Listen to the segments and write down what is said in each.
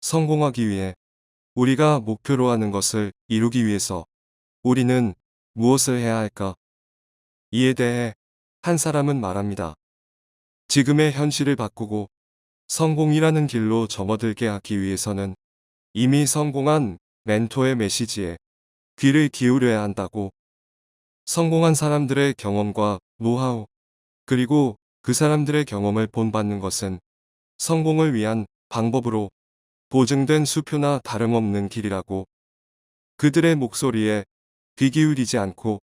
성공하기 위해 우리가 목표로 하는 것을 이루기 위해서 우리는 무엇을 해야 할까? 이에 대해 한 사람은 말합니다. 지금의 현실을 바꾸고 성공이라는 길로 접어들게 하기 위해서는 이미 성공한 멘토의 메시지에 귀를 기울여야 한다고. 성공한 사람들의 경험과 노하우, 그리고 그 사람들의 경험을 본받는 것은 성공을 위한 방법으로 보증된 수표나 다름없는 길이라고. 그들의 목소리에 귀 기울이지 않고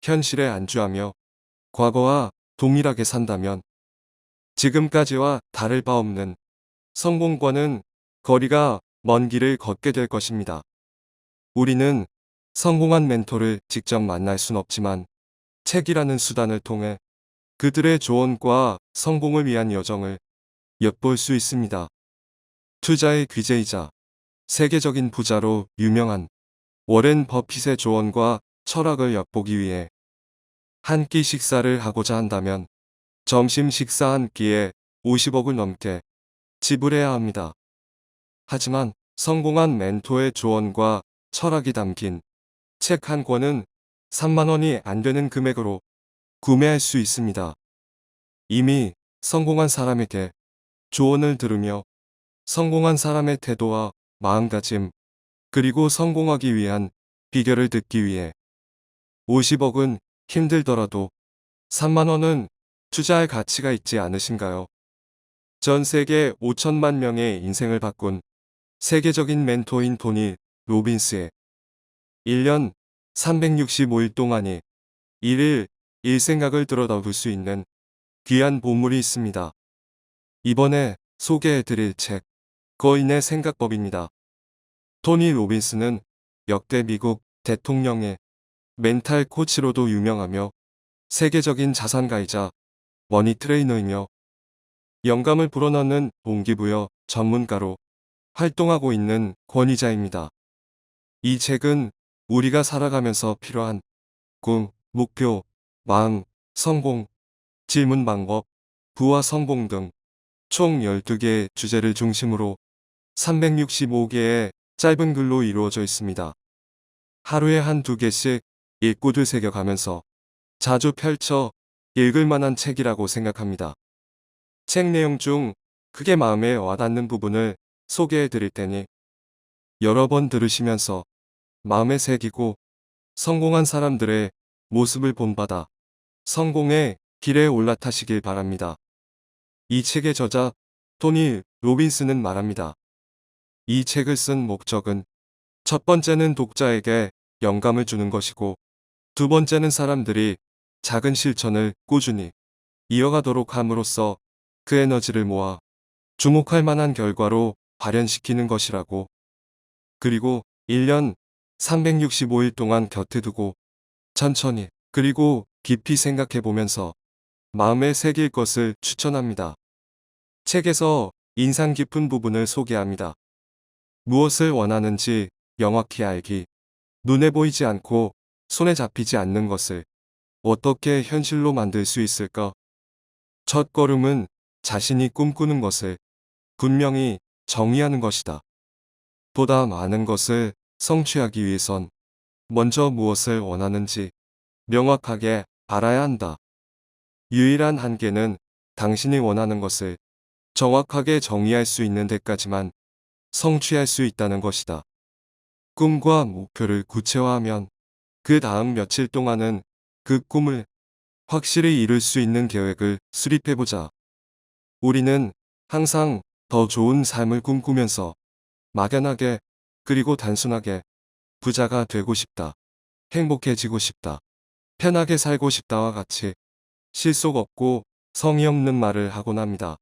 현실에 안주하며 과거와 동일하게 산다면 지금까지와 다를 바 없는 성공과는 거리가 먼 길을 걷게 될 것입니다. 우리는 성공한 멘토를 직접 만날 순 없지만 책이라는 수단을 통해 그들의 조언과 성공을 위한 여정을 엿볼 수 있습니다. 투자의 귀재이자 세계적인 부자로 유명한 워렌 버핏의 조언과 철학을 엿보기 위해 한 끼 식사를 하고자 한다면 점심 식사 한 끼에 50억을 넘게 지불해야 합니다. 하지만 성공한 멘토의 조언과 철학이 담긴 책 한 권은 3만 원이 안 되는 금액으로 구매할 수 있습니다. 이미 성공한 사람에게 조언을 들으며 성공한 사람의 태도와 마음가짐, 그리고 성공하기 위한 비결을 듣기 위해 50억은 힘들더라도 3만 원은 투자할 가치가 있지 않으신가요? 전 세계 5천만 명의 인생을 바꾼 세계적인 멘토인 토니 로빈스의 1년 365일 동안의 일일 일생각을 들여다볼 수 있는 귀한 보물이 있습니다. 이번에 소개해드릴 책, 거인의 생각법입니다. 토니 로빈스는 역대 미국 대통령의 멘탈 코치로도 유명하며 세계적인 자산가이자 머니 트레이너이며 영감을 불어넣는 동기부여 전문가로 활동하고 있는 권위자입니다. 이 책은 우리가 살아가면서 필요한 꿈, 목표, 마음, 성공, 질문 방법, 부와 성공 등 총 12개의 주제를 중심으로 365개의 짧은 글로 이루어져 있습니다. 하루에 한두 개씩 읽고 되새겨가면서 자주 펼쳐 읽을 만한 책이라고 생각합니다. 책 내용 중 크게 마음에 와닿는 부분을 소개해 드릴 테니 여러 번 들으시면서 마음에 새기고 성공한 사람들의 모습을 본받아 성공의 길에 올라타시길 바랍니다. 이 책의 저자 토니 로빈스는 말합니다. 이 책을 쓴 목적은 첫 번째는 독자에게 영감을 주는 것이고 두 번째는 사람들이 작은 실천을 꾸준히 이어가도록 함으로써 그 에너지를 모아 주목할 만한 결과로 발현시키는 것이라고. 그리고 1년 365일 동안 곁에 두고 천천히 그리고 깊이 생각해 보면서 마음에 새길 것을 추천합니다. 책에서 인상 깊은 부분을 소개합니다. 무엇을 원하는지 명확히 알기, 눈에 보이지 않고 손에 잡히지 않는 것을 어떻게 현실로 만들 수 있을까? 첫 걸음은 자신이 꿈꾸는 것을 분명히 정의하는 것이다. 보다 많은 것을 성취하기 위해선 먼저 무엇을 원하는지 명확하게 알아야 한다. 유일한 한계는 당신이 원하는 것을 정확하게 정의할 수 있는 데까지만 성취할 수 있다는 것이다. 꿈과 목표를 구체화하면 그 다음 며칠 동안은 그 꿈을 확실히 이룰 수 있는 계획을 수립해보자. 우리는 항상 더 좋은 삶을 꿈꾸면서 막연하게 그리고 단순하게 부자가 되고 싶다, 행복해지고 싶다, 편하게 살고 싶다와 같이 실속 없고 성의 없는 말을 하곤 합니다.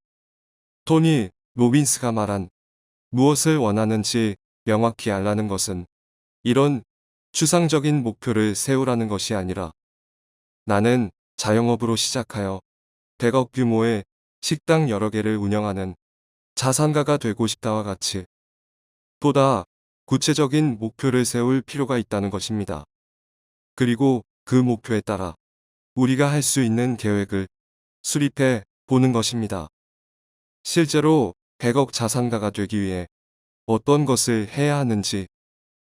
토니 로빈스가 말한 무엇을 원하는지 명확히 알라는 것은 이런 추상적인 목표를 세우라는 것이 아니라 나는 자영업으로 시작하여 100억 규모의 식당 여러 개를 운영하는 자산가가 되고 싶다와 같이 보다 구체적인 목표를 세울 필요가 있다는 것입니다. 그리고 그 목표에 따라 우리가 할 수 있는 계획을 수립해 보는 것입니다. 실제로 100억 자산가가 되기 위해 어떤 것을 해야 하는지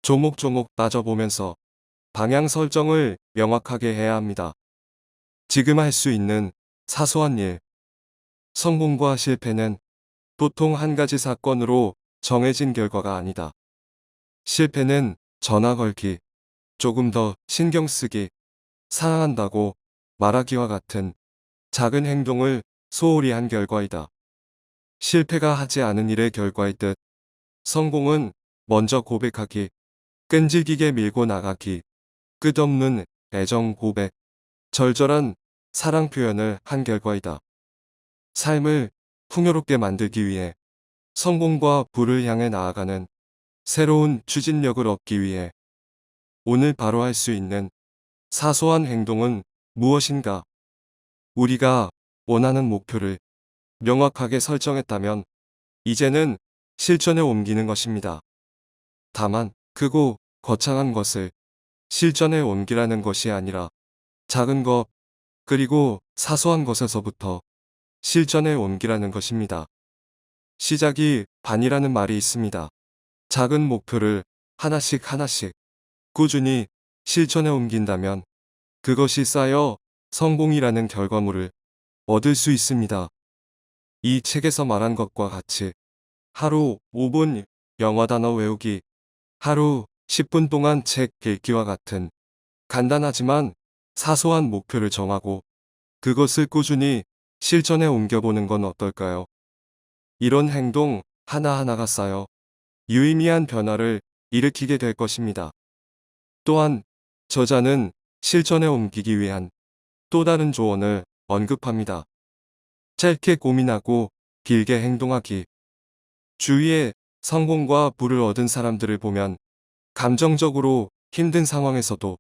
조목조목 따져보면서 방향 설정을 명확하게 해야 합니다. 지금 할 수 있는 사소한 일, 성공과 실패는 보통 한 가지 사건으로 정해진 결과가 아니다. 실패는 전화 걸기, 조금 더 신경 쓰기, 사랑한다고 말하기와 같은 작은 행동을 소홀히 한 결과이다. 실패가 하지 않은 일의 결과이듯 성공은 먼저 고백하기, 끈질기게 밀고 나가기, 끝없는 애정 고백, 절절한 사랑 표현을 한 결과이다. 삶을 풍요롭게 만들기 위해 성공과 부를 향해 나아가는 새로운 추진력을 얻기 위해 오늘 바로 할 수 있는 사소한 행동은 무엇인가? 우리가 원하는 목표를 명확하게 설정했다면 이제는 실천에 옮기는 것입니다. 다만 크고 거창한 것을 실전에 옮기라는 것이 아니라 작은 것 그리고 사소한 것에서부터 실전에 옮기라는 것입니다. 시작이 반이라는 말이 있습니다. 작은 목표를 하나씩 하나씩 꾸준히 실천에 옮긴다면 그것이 쌓여 성공이라는 결과물을 얻을 수 있습니다. 이 책에서 말한 것과 같이 하루 5분 영어 단어 외우기, 하루 10분 동안 책 읽기와 같은 간단하지만 사소한 목표를 정하고 그것을 꾸준히 실전에 옮겨보는 건 어떨까요? 이런 행동 하나하나가 쌓여 유의미한 변화를 일으키게 될 것입니다. 또한 저자는 실전에 옮기기 위한 또 다른 조언을 언급합니다. 짧게 고민하고 길게 행동하기. 주위에 성공과 부를 얻은 사람들을 보면 감정적으로 힘든 상황에서도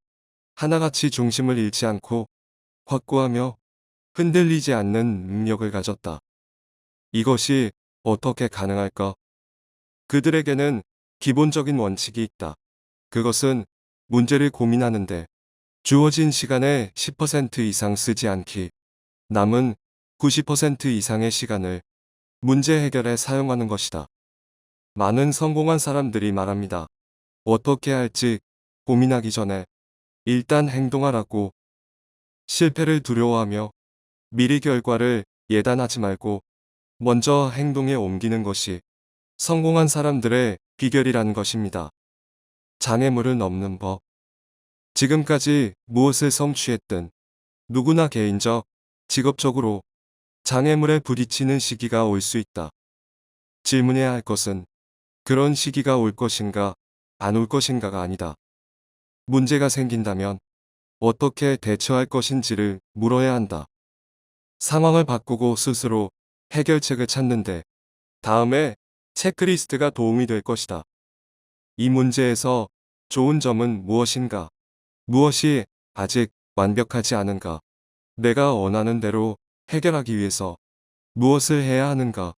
하나같이 중심을 잃지 않고 확고하며 흔들리지 않는 능력을 가졌다. 이것이 어떻게 가능할까? 그들에게는 기본적인 원칙이 있다. 그것은 문제를 고민하는데 주어진 시간의 10% 이상 쓰지 않기. 남은 90% 이상의 시간을 문제 해결에 사용하는 것이다. 많은 성공한 사람들이 말합니다. 어떻게 할지 고민하기 전에 일단 행동하라고. 실패를 두려워하며 미리 결과를 예단하지 말고 먼저 행동에 옮기는 것이 성공한 사람들의 비결이라는 것입니다. 장애물을 넘는 법. 지금까지 무엇을 성취했든 누구나 개인적, 직업적으로 장애물에 부딪히는 시기가 올 수 있다. 질문해야 할 것은 그런 시기가 올 것인가, 안 올 것인가가 아니다. 문제가 생긴다면 어떻게 대처할 것인지를 물어야 한다. 상황을 바꾸고 스스로 해결책을 찾는데 다음에 체크리스트가 도움이 될 것이다. 이 문제에서 좋은 점은 무엇인가? 무엇이 아직 완벽하지 않은가? 내가 원하는 대로 해결하기 위해서 무엇을 해야 하는가?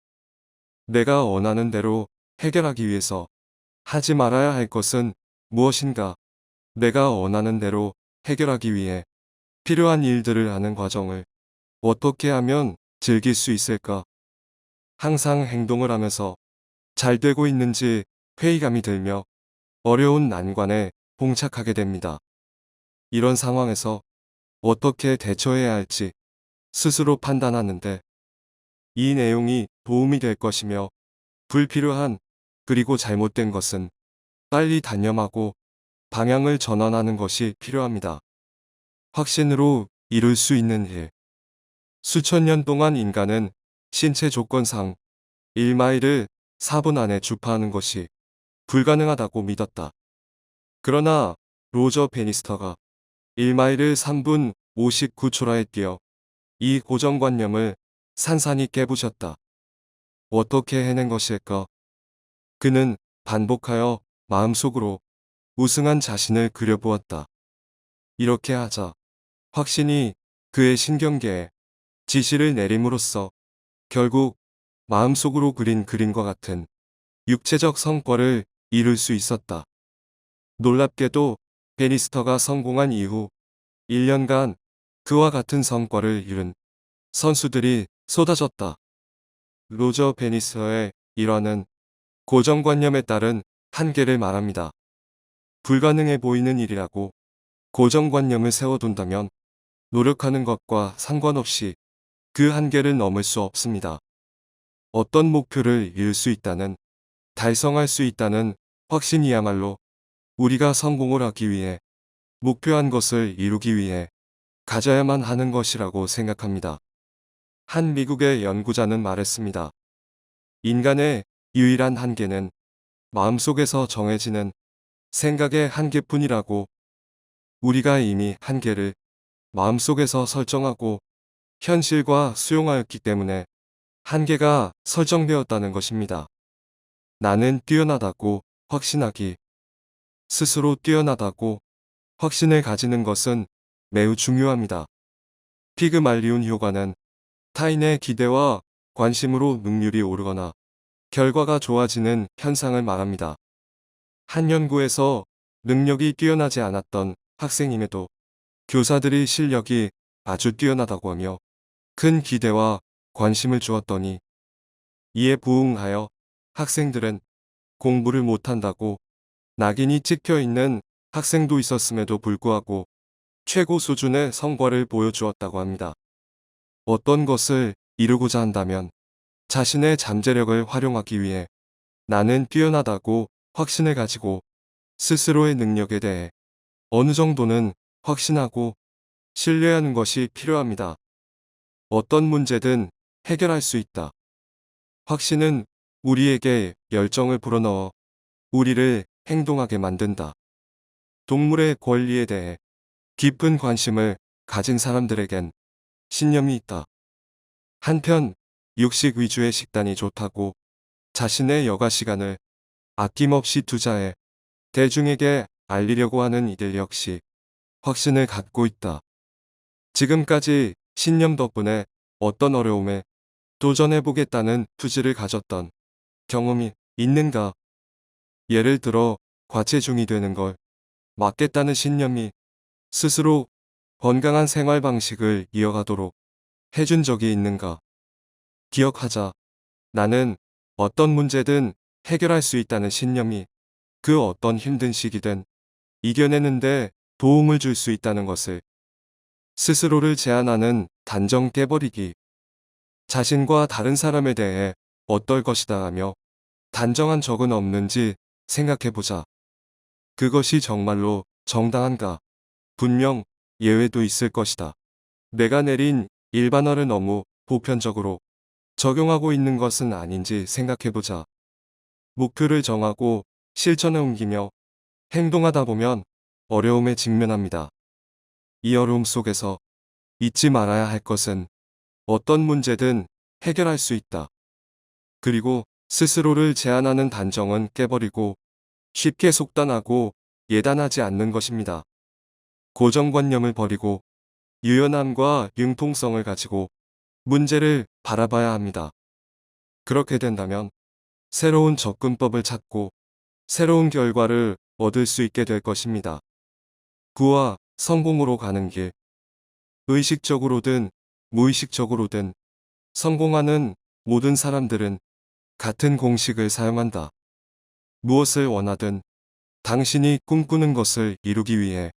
내가 원하는 대로 해결하기 위해서 하지 말아야 할 것은 무엇인가? 내가 원하는 대로 해결하기 위해 필요한 일들을 하는 과정을 어떻게 하면 즐길 수 있을까? 항상 행동을 하면서 잘 되고 있는지 회의감이 들며 어려운 난관에 봉착하게 됩니다. 이런 상황에서 어떻게 대처해야 할지 스스로 판단하는데 이 내용이 도움이 될 것이며 불필요한 그리고 잘못된 것은 빨리 단념하고 방향을 전환하는 것이 필요합니다. 확신으로 이룰 수 있는 일. 수천 년 동안 인간은 신체 조건상 1마일을 4분 안에 주파하는 것이 불가능하다고 믿었다. 그러나 로저 베니스터가 1마일을 3분 59초라에 뛰어 이 고정관념을 산산이 깨부셨다. 어떻게 해낸 것일까? 그는 반복하여 마음속으로 우승한 자신을 그려보았다. 이렇게 하자 확신이 그의 신경계에 지시를 내림으로써 결국 마음속으로 그린 그림과 같은 육체적 성과를 이룰 수 있었다. 놀랍게도 베니스터가 성공한 이후 1년간 그와 같은 성과를 이룬 선수들이 쏟아졌다. 로저 베니스터의 일화는 고정관념에 따른 한계를 말합니다. 불가능해 보이는 일이라고 고정관념을 세워둔다면 노력하는 것과 상관없이 그 한계를 넘을 수 없습니다. 어떤 목표를 이룰 수 있다는, 달성할 수 있다는 확신이야말로 우리가 성공을 하기 위해, 목표한 것을 이루기 위해 가져야만 하는 것이라고 생각합니다. 한 미국의 연구자는 말했습니다. 인간의 유일한 한계는 마음속에서 정해지는 생각의 한계뿐이라고. 우리가 이미 한계를 마음속에서 설정하고 현실과 수용하였기 때문에 한계가 설정되었다는 것입니다. 나는 뛰어나다고 확신하기, 스스로 뛰어나다고 확신을 가지는 것은 매우 중요합니다. 피그말리온 효과는 타인의 기대와 관심으로 능률이 오르거나 결과가 좋아지는 현상을 말합니다. 한 연구에서 능력이 뛰어나지 않았던 학생임에도 교사들이 실력이 아주 뛰어나다고 하며 큰 기대와 관심을 주었더니 이에 부응하여 학생들은 공부를 못한다고 낙인이 찍혀 있는 학생도 있었음에도 불구하고 최고 수준의 성과를 보여주었다고 합니다. 어떤 것을 이루고자 한다면 자신의 잠재력을 활용하기 위해 나는 뛰어나다고 확신을 가지고 스스로의 능력에 대해 어느 정도는 확신하고 신뢰하는 것이 필요합니다. 어떤 문제든 해결할 수 있다. 확신은 우리에게 열정을 불어넣어 우리를 행동하게 만든다. 동물의 권리에 대해 깊은 관심을 가진 사람들에겐 신념이 있다. 한편 육식 위주의 식단이 좋다고 자신의 여가 시간을 아낌없이 투자해 대중에게 알리려고 하는 이들 역시 확신을 갖고 있다. 지금까지 신념 덕분에 어떤 어려움에 도전해보겠다는 투지를 가졌던 경험이 있는가? 예를 들어 과체중이 되는 걸 막겠다는 신념이 스스로 건강한 생활 방식을 이어가도록 해준 적이 있는가? 기억하자. 나는 어떤 문제든 해결할 수 있다는 신념이 그 어떤 힘든 시기든 이겨내는데 도움을 줄 수 있다는 것을. 스스로를 제한하는 단정 깨버리기. 자신과 다른 사람에 대해 어떨 것이다 하며 단정한 적은 없는지 생각해보자. 그것이 정말로 정당한가? 분명 예외도 있을 것이다. 내가 내린 일반화를 너무 보편적으로 적용하고 있는 것은 아닌지 생각해보자. 목표를 정하고 실천에 옮기며 행동하다 보면 어려움에 직면합니다. 이 어려움 속에서 잊지 말아야 할 것은 어떤 문제든 해결할 수 있다. 그리고 스스로를 제한하는 단정은 깨버리고 쉽게 속단하고 예단하지 않는 것입니다. 고정관념을 버리고 유연함과 융통성을 가지고 문제를 바라봐야 합니다. 그렇게 된다면 새로운 접근법을 찾고 새로운 결과를 얻을 수 있게 될 것입니다. 부와 성공으로 가는 길. 의식적으로든 무의식적으로든 성공하는 모든 사람들은 같은 공식을 사용한다. 무엇을 원하든 당신이 꿈꾸는 것을 이루기 위해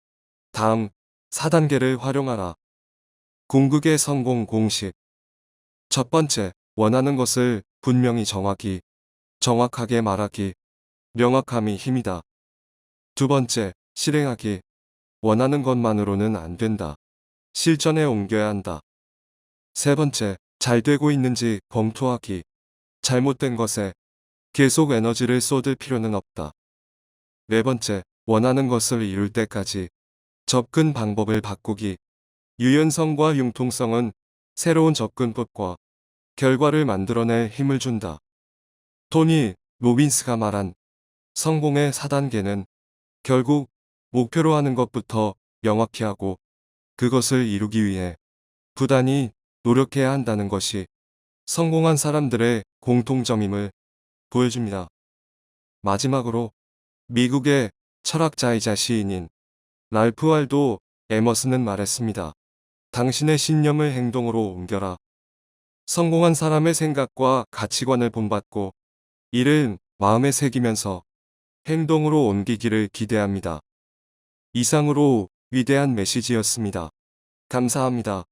다음 4단계를 활용하라. 궁극의 성공 공식. 첫 번째, 원하는 것을 분명히 정하기, 정확하게 말하기, 명확함이 힘이다. 두 번째, 실행하기. 원하는 것만으로는 안 된다. 실전에 옮겨야 한다. 세 번째, 잘 되고 있는지 검토하기. 잘못된 것에 계속 에너지를 쏟을 필요는 없다. 네 번째, 원하는 것을 이룰 때까지 접근 방법을 바꾸기. 유연성과 융통성은 새로운 접근법과 결과를 만들어낼 힘을 준다. 토니 로빈스가 말한 성공의 4단계는 결국 목표로 하는 것부터 명확히 하고 그것을 이루기 위해 부단히 노력해야 한다는 것이 성공한 사람들의 공통점임을 보여줍니다. 마지막으로 미국의 철학자이자 시인인 랄프 waldo 에머슨은 말했습니다. 당신의 신념을 행동으로 옮겨라. 성공한 사람의 생각과 가치관을 본받고 이를 마음에 새기면서 행동으로 옮기기를 기대합니다. 이상으로 위대한 메시지였습니다. 감사합니다.